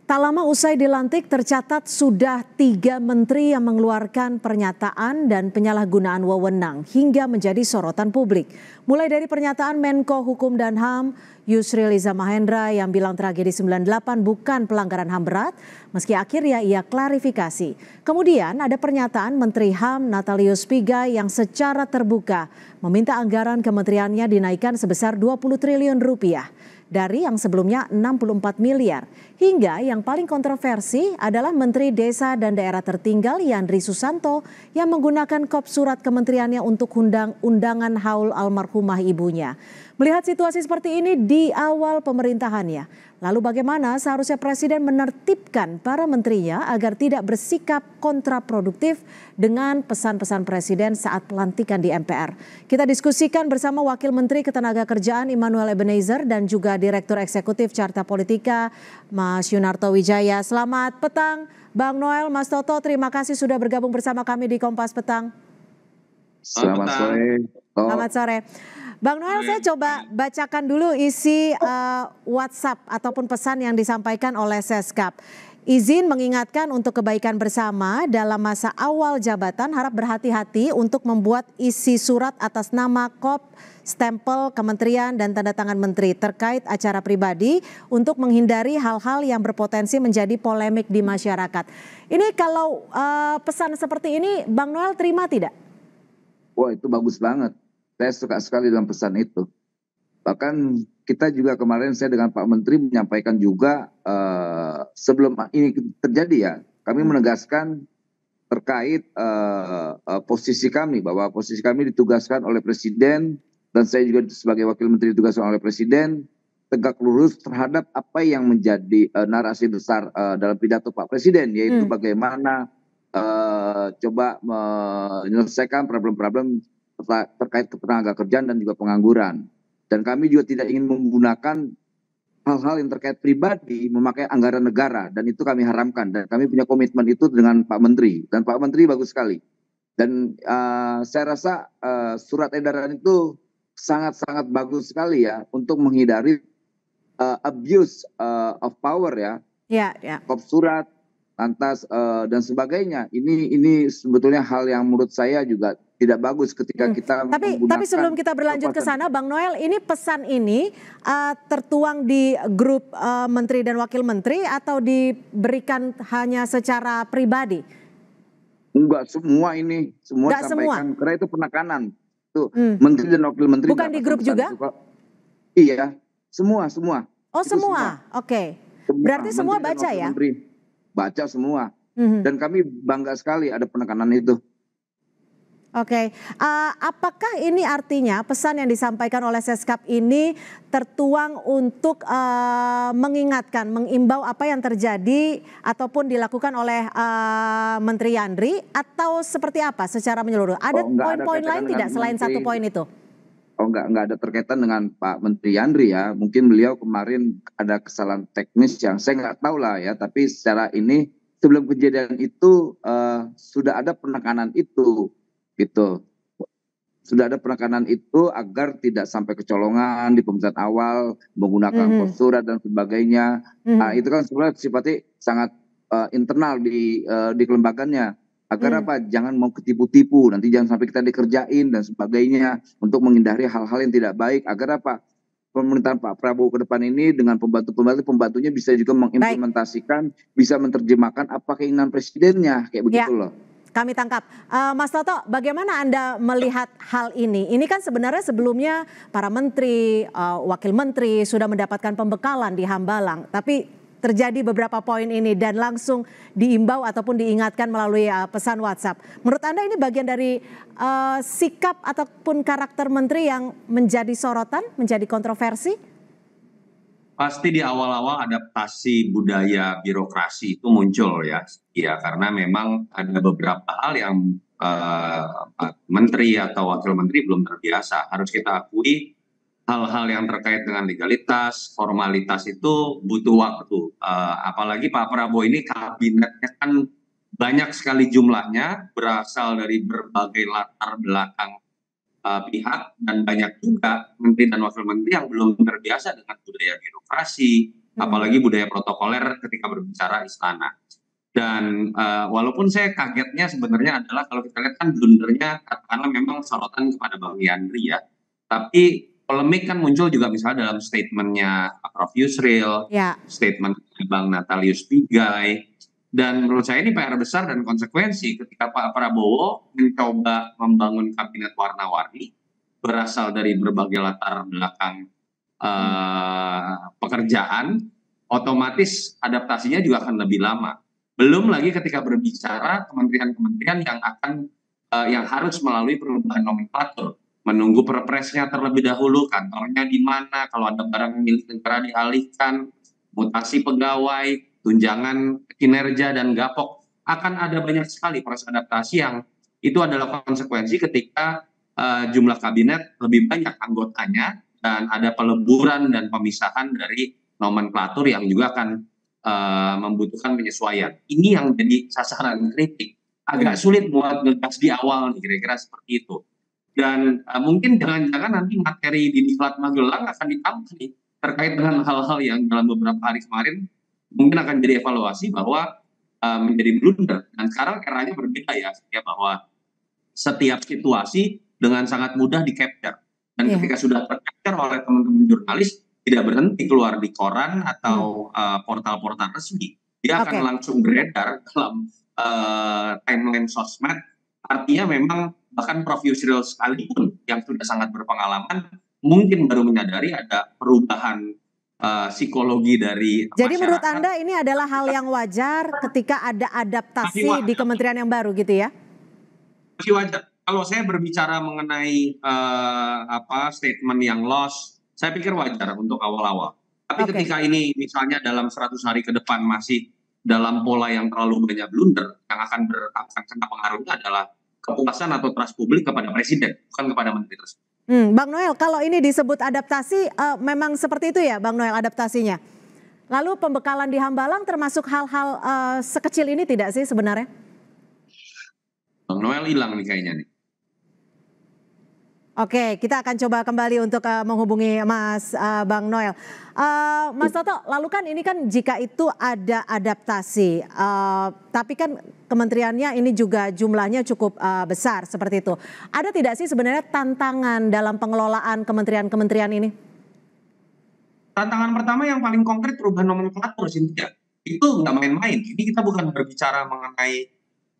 Tak lama usai dilantik tercatat sudah 3 menteri yang mengeluarkan pernyataan dan penyalahgunaan wewenang hingga menjadi sorotan publik. Mulai dari pernyataan Menko Hukum dan HAM Yusril Iza Mahendra yang bilang tragedi 98 bukan pelanggaran HAM berat, meski akhirnya ia klarifikasi. Kemudian ada pernyataan Menteri HAM Natalius Pigai yang secara terbuka meminta anggaran kementeriannya dinaikkan sebesar 20 triliun rupiah. Dari yang sebelumnya 64 miliar. Hingga yang paling kontroversi adalah Menteri Desa dan Daerah Tertinggal Yandri Susanto yang menggunakan kop surat kementeriannya untuk undangan haul almarhumah ibunya. Melihat situasi seperti ini di awal pemerintahannya, lalu bagaimana seharusnya Presiden menertibkan para menterinya agar tidak bersikap kontraproduktif dengan pesan-pesan Presiden saat pelantikan di MPR. Kita diskusikan bersama Wakil Menteri Ketenagakerjaan Immanuel Ebenezer dan juga Direktur Eksekutif Carta Politika Mas Yunarto Wijaya. Selamat petang Bang Noel, Mas Toto, terima kasih sudah bergabung bersama kami di Kompas Petang. Selamat sore. Selamat sore. Bang Noel, saya coba bacakan dulu isi WhatsApp ataupun pesan yang disampaikan oleh Seskap. Izin mengingatkan untuk kebaikan bersama dalam masa awal jabatan harap berhati-hati untuk membuat isi surat atas nama kop, stempel kementerian dan tanda tangan menteri terkait acara pribadi untuk menghindari hal-hal yang berpotensi menjadi polemik di masyarakat. Ini kalau pesan seperti ini Bang Noel terima tidak? Wah, itu bagus banget. Saya suka sekali dengan pesan itu. Bahkan kita juga kemarin saya dengan Pak Menteri menyampaikan juga sebelum ini terjadi ya, kami menegaskan terkait posisi kami, bahwa posisi kami ditugaskan oleh Presiden dan saya juga sebagai Wakil Menteri ditugaskan oleh Presiden tegak lurus terhadap apa yang menjadi narasi besar dalam pidato Pak Presiden, yaitu bagaimana coba menyelesaikan problem-problem terkait ketenagakerjaan dan juga pengangguran. Dan kami juga tidak ingin menggunakan hal-hal yang terkait pribadi memakai anggaran negara, dan itu kami haramkan dan kami punya komitmen itu dengan Pak Menteri, dan Pak Menteri bagus sekali. Dan saya rasa surat edaran itu sangat-sangat bagus sekali ya untuk menghindari abuse of power ya. Kop surat, lantas dan sebagainya. Ini sebetulnya hal yang menurut saya juga tidak bagus ketika kita tapi sebelum kita berlanjut ke sana, Bang Noel, ini pesan ini tertuang di grup menteri dan wakil menteri atau diberikan hanya secara pribadi? Enggak, semua ini semua disampaikan karena itu penekanan. Tuh, menteri dan wakil menteri. Bukan di grup juga? Iya, semua. Oh, semua. Oke. Berarti semua baca ya? Menteri. Baca semua. Dan kami bangga sekali ada penekanan itu. Oke, apakah ini artinya pesan yang disampaikan oleh Seskap ini tertuang untuk mengingatkan, mengimbau apa yang terjadi ataupun dilakukan oleh Menteri Yandri, atau seperti apa secara menyeluruh? Ada poin-poin lain tidak selain satu poin itu? Oh, enggak ada terkaitan dengan Pak Menteri Yandri ya. Mungkin beliau kemarin ada kesalahan teknis yang saya nggak tahu lah ya. Tapi secara ini sebelum kejadian itu sudah ada penekanan itu. Gitu. Sudah ada penekanan itu agar tidak sampai kecolongan di pemerintahan awal, menggunakan kop surat dan sebagainya. Itu kan sebenarnya sifatnya sangat internal di kelembaganya. Agar apa? Jangan mau ketipu-tipu, nanti jangan sampai kita dikerjain dan sebagainya, untuk menghindari hal-hal yang tidak baik. Agar apa? Pemerintahan Pak Prabowo ke depan ini dengan pembantunya bisa juga mengimplementasikan, bisa menerjemahkan apa keinginan presidennya, kayak begitu loh. Kami tangkap. Mas Toto, bagaimana Anda melihat hal ini? Ini kan sebenarnya sebelumnya para menteri, wakil menteri sudah mendapatkan pembekalan di Hambalang. Tapi terjadi beberapa poin ini dan langsung diimbau ataupun diingatkan melalui pesan WhatsApp. Menurut Anda ini bagian dari sikap ataupun karakter menteri yang menjadi sorotan, menjadi kontroversi? Pasti di awal-awal adaptasi budaya birokrasi itu muncul ya, karena memang ada beberapa hal yang menteri atau wakil menteri belum terbiasa. Harus kita akui hal-hal yang terkait dengan legalitas, formalitas itu butuh waktu. Apalagi Pak Prabowo ini kabinetnya kan banyak sekali jumlahnya, berasal dari berbagai latar belakang pihak, dan banyak juga menteri dan wakil menteri yang belum terbiasa dengan budaya birokrasi, apalagi budaya protokoler ketika berbicara istana. Dan walaupun saya kagetnya sebenarnya adalah kalau kita lihat kan blundernya katakanlah memang sorotan kepada Bang Yandri ya, tapi polemik kan muncul juga misalnya dalam statementnya Prof. Yusril, Ya. statement Bang Natalius Pigai, dan menurut saya ini PR besar dan konsekuensi ketika Pak Prabowo mencoba membangun kabinet warna-warni berasal dari berbagai latar belakang pekerjaan, otomatis adaptasinya juga akan lebih lama. Belum lagi ketika berbicara kementerian-kementerian yang harus melalui perubahan nomenklatur, menunggu perpresnya terlebih dahulu, kantornya di mana, kalau ada barang milik negara dialihkan, mutasi pegawai, tunjangan kinerja dan gapok, akan ada banyak sekali proses adaptasi yang itu adalah konsekuensi ketika jumlah kabinet lebih banyak anggotanya dan ada peleburan dan pemisahan dari nomenklatur yang juga akan membutuhkan penyesuaian. Ini yang jadi sasaran kritik. Agak sulit buat ngegas di awal, kira-kira seperti itu. Dan mungkin jangan-jangan nanti materi di Diklat Magelang akan ditambah nih terkait dengan hal-hal yang dalam beberapa hari kemarin mungkin akan jadi evaluasi bahwa menjadi blunder. Dan sekarang eranya berbeda ya bahwa setiap situasi dengan sangat mudah di-capture. Dan ketika sudah ter-capture oleh teman-teman jurnalis, tidak berhenti keluar di koran atau portal-portal resmi. Dia akan langsung beredar dalam timeline sosmed. Artinya memang bahkan Prof. Yusril sekalipun yang sudah sangat berpengalaman, mungkin baru menyadari ada perubahan psikologi dari masyarakat. Jadi menurut Anda ini adalah hal yang wajar ketika ada adaptasi di kementerian yang baru gitu ya? Masih wajar. Kalau saya berbicara mengenai statement yang loss, saya pikir wajar untuk awal-awal. Tapi ketika ini misalnya dalam 100 hari ke depan masih dalam pola yang terlalu banyak blunder, yang akan kena pengaruhnya adalah kepuasan atau trust publik kepada presiden, bukan kepada menteri tersebut. Bang Noel, kalau ini disebut adaptasi, memang seperti itu ya Bang Noel adaptasinya? Lalu pembekalan di Hambalang termasuk hal-hal sekecil ini tidak sih sebenarnya? Bang Noel hilang nih kayaknya nih. Oke, kita akan coba kembali untuk menghubungi Mas Bang Noel. Mas Toto, lalu kan ini kan jika itu ada adaptasi, tapi kan kementeriannya ini juga jumlahnya cukup besar seperti itu. Ada tidak sih sebenarnya tantangan dalam pengelolaan kementerian-kementerian ini? Tantangan pertama yang paling konkret perubahan nomenklatur, Cynthia. Itu nggak main-main. Ini kita bukan berbicara mengenai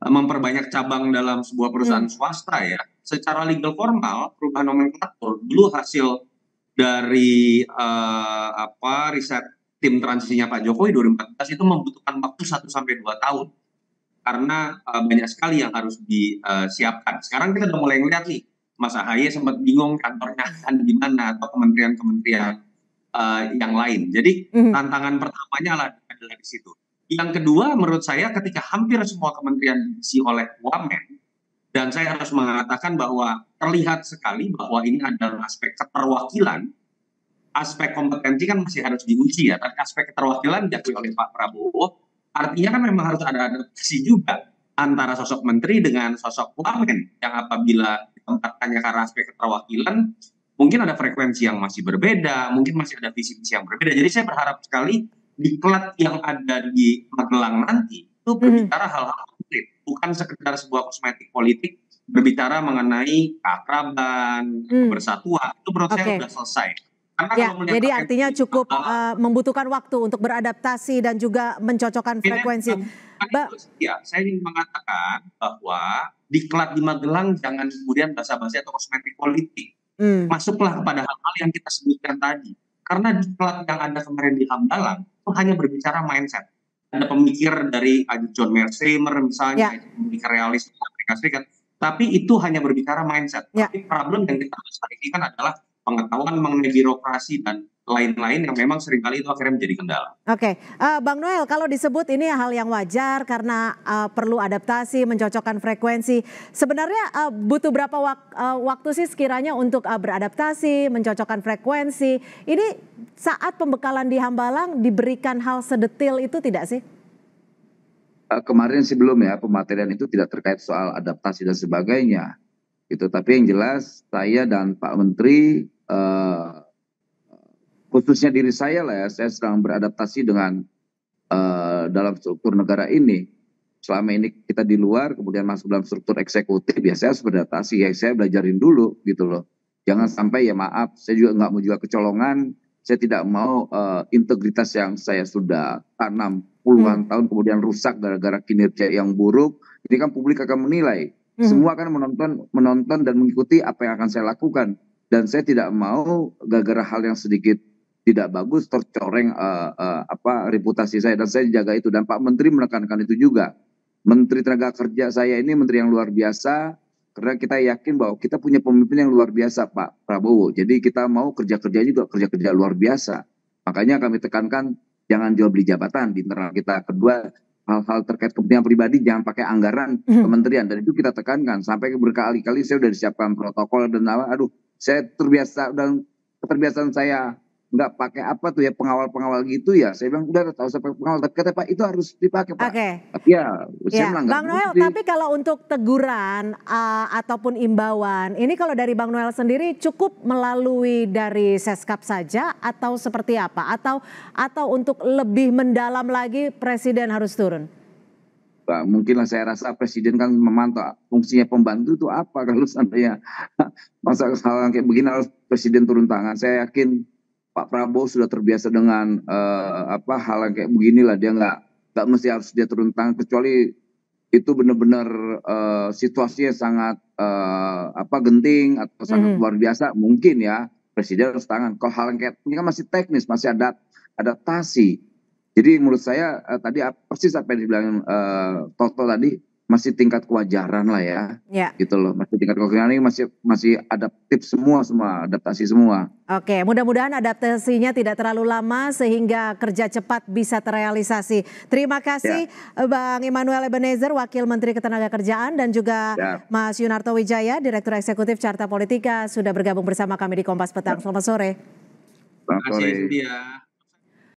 memperbanyak cabang dalam sebuah perusahaan swasta ya. Secara legal formal perubahan nomenklatur dulu hasil dari riset tim transisinya Pak Jokowi 2014 itu membutuhkan waktu 1 sampai 2 tahun karena banyak sekali yang harus disiapkan. Sekarang kita udah mulai ngeliat nih, Mas Ahaye sempat bingung kantornya akan di mana atau kementerian-kementerian yang lain. Jadi tantangan pertamanya adalah di situ. Yang kedua menurut saya ketika hampir semua kementerian diisi oleh wamen, dan saya harus mengatakan bahwa terlihat sekali bahwa ini adalah aspek keterwakilan, aspek kompetensi kan masih harus diuji ya, tapi aspek keterwakilan diakui oleh Pak Prabowo, artinya kan memang harus ada adaptasi juga antara sosok menteri dengan sosok wamen, yang apabila ditempatkannya karena aspek keterwakilan, mungkin ada frekuensi yang masih berbeda, mungkin masih ada visi-visi yang berbeda. Jadi saya berharap sekali diklat yang ada di Magelang nanti itu berbicara hal-hal konkret, bukan sekedar sebuah kosmetik politik, berbicara mengenai keakraban, persatuan, itu menurut saya sudah selesai. Karena ya, jadi artinya cukup membutuhkan waktu untuk beradaptasi dan juga mencocokkan frekuensi. Ya, saya ingin mengatakan bahwa diklat di Magelang jangan kemudian basa-basi atau kosmetik politik. Masuklah kepada hal-hal yang kita sebutkan tadi. Karena diklat yang ada kemarin di Hambalang itu hanya berbicara mindset. Ada pemikir dari John Mearsheimer misalnya, pemikir realis Amerika Serikat, tapi itu hanya berbicara mindset. Tapi problem yang kita harus ini kan adalah pengetahuan mengenai birokrasi dan lain-lain yang memang seringkali itu akhirnya menjadi kendala. Oke, Bang Noel, kalau disebut ini hal yang wajar karena perlu adaptasi, mencocokkan frekuensi, sebenarnya butuh berapa waktu sih sekiranya untuk beradaptasi, mencocokkan frekuensi? Ini saat pembekalan di Hambalang diberikan hal sedetil itu tidak sih? Kemarin sih belum ya, pematerian itu tidak terkait soal adaptasi dan sebagainya. Gitu. Tapi yang jelas saya dan Pak Menteri khususnya diri saya lah ya, saya sedang beradaptasi dengan dalam struktur negara ini. Selama ini kita di luar, kemudian masuk dalam struktur eksekutif, ya saya harus beradaptasi, ya saya belajarin dulu gitu loh. Jangan sampai ya maaf, saya juga nggak mau juga kecolongan, saya tidak mau integritas yang saya sudah tanam puluhan tahun kemudian rusak gara-gara kinerja yang buruk. Ini kan publik akan menilai. Semua kan menonton dan mengikuti apa yang akan saya lakukan. Dan saya tidak mau gara-gara hal yang sedikit tidak bagus tercoreng reputasi saya, dan saya jaga itu. Dan Pak Menteri menekankan itu juga. Menteri Tenaga Kerja saya ini menteri yang luar biasa, karena kita yakin bahwa kita punya pemimpin yang luar biasa, Pak Prabowo. Jadi kita mau kerja-kerja juga kerja-kerja luar biasa. Makanya kami tekankan jangan jual beli jabatan di internal kita. Kedua, hal-hal terkait kepentingan pribadi jangan pakai anggaran kementerian, dan itu kita tekankan sampai berkali-kali. Saya sudah disiapkan protokol dan aduh, saya terbiasa, dan keterbiasaan saya nggak pakai apa tuh ya, pengawal-pengawal gitu ya. Saya bilang udah tahu sampai pengawal, tapi kata Pak itu harus dipakai Pak. Tapi ya saya melanggar. Bang Noel, tapi kalau untuk teguran ataupun imbauan, ini kalau dari Bang Noel sendiri cukup melalui dari Seskap saja atau seperti apa? Atau untuk lebih mendalam lagi Presiden harus turun? Pak, mungkinlah saya rasa Presiden kan memantau, fungsinya pembantu itu apa kalau seandainya masa hal kayak begini harus Presiden turun tangan. Saya yakin Pak Prabowo sudah terbiasa dengan hal yang kayak beginilah, dia nggak mesti harus dia turun tangan, kecuali itu benar-benar situasinya sangat genting atau sangat luar biasa, mungkin ya Presiden harus tangan. Kalau hal yang kayak ini kan masih teknis, masih ada adaptasi. Jadi menurut saya tadi persis apa yang dibilang Toto tadi, masih tingkat kewajaran lah ya, gitu loh, masih tingkat kewajaran, ini masih adaptif semua adaptasi semua. Oke, mudah-mudahan adaptasinya tidak terlalu lama sehingga kerja cepat bisa terrealisasi. Terima kasih Bang Immanuel Ebenezer, Wakil Menteri Ketenagakerjaan, dan juga Mas Yunarto Wijaya, Direktur Eksekutif Carta Politika, sudah bergabung bersama kami di Kompas Petang. Selamat sore. Terima kasih Cynthia.